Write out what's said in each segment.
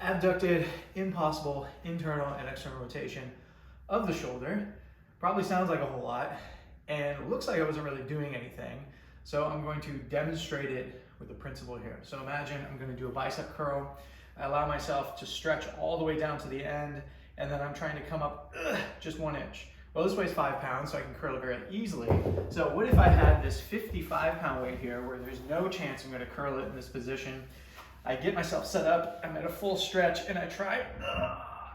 Abducted, impossible, internal and external rotation of the shoulder. Probably sounds like a whole lot, and looks like I wasn't really doing anything. So I'm going to demonstrate it with the principle here. So imagine I'm going to do a bicep curl. I allow myself to stretch all the way down to the end, and then I'm trying to come up just 1 inch. Well, this weighs 5 pounds, so I can curl it very easily. So what if I had this 55-pound weight here where there's no chance I'm going to curl it in this position? I get myself set up, I'm at a full stretch, and I try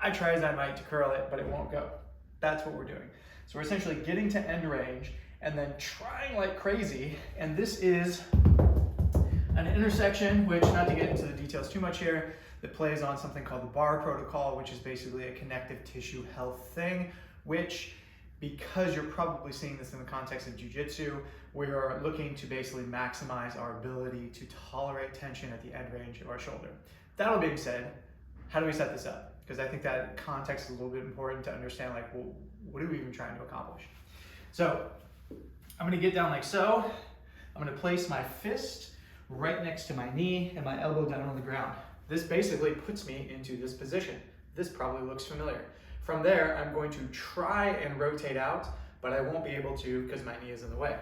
as I might to curl it, but it won't go. That's what we're doing. So we're essentially getting to end range and then trying like crazy, and this is an intersection, which, not to get into the details too much here, that plays on something called the bar protocol, which is basically a connective tissue health thing, which, because you're probably seeing this in the context of jiu-jitsu, we are looking to basically maximize our ability to tolerate tension at the end range of our shoulder. That all being said, how do we set this up? Because I think that context is a little bit important to understand, like, well, what are we even trying to accomplish? So I'm gonna get down like so. I'm gonna place my fist right next to my knee and my elbow down on the ground. This basically puts me into this position. This probably looks familiar. From there, I'm going to try and rotate out, but I won't be able to because my knee is in the way.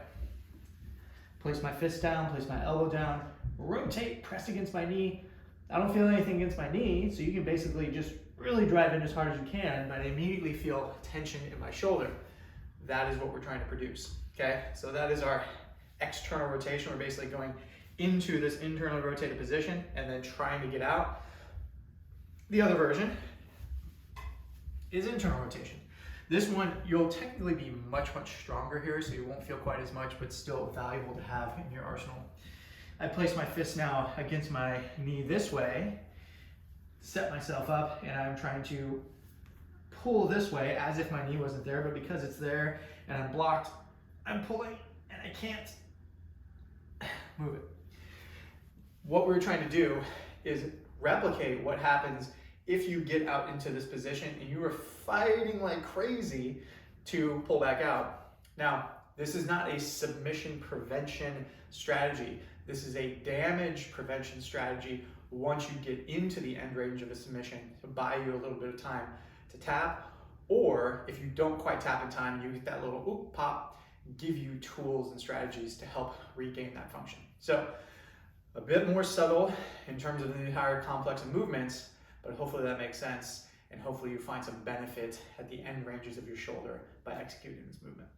Place my fist down, place my elbow down, rotate, press against my knee. I don't feel anything against my knee, so you can basically just really drive in as hard as you can, but I immediately feel tension in my shoulder. That is what we're trying to produce, okay? So that is our external rotation. We're basically going into this internally rotated position and then trying to get out. The other version is internal rotation. This one, you'll technically be much stronger here, so you won't feel quite as much, but still valuable to have in your arsenal. I place my fist now against my knee this way, set myself up, and I'm trying to pull this way as if my knee wasn't there, but because it's there and I'm blocked, I'm pulling and I can't move it. What we're trying to do is replicate what happens if you get out into this position and you are fighting like crazy to pull back out. Now, this is not a submission prevention strategy. This is a damage prevention strategy once you get into the end range of a submission, to buy you a little bit of time to tap, or if you don't quite tap in time, you get that little oop pop, give you tools and strategies to help regain that function. So a bit more subtle in terms of the entire complex of movements, but hopefully that makes sense, and hopefully you find some benefit at the end ranges of your shoulder by executing this movement.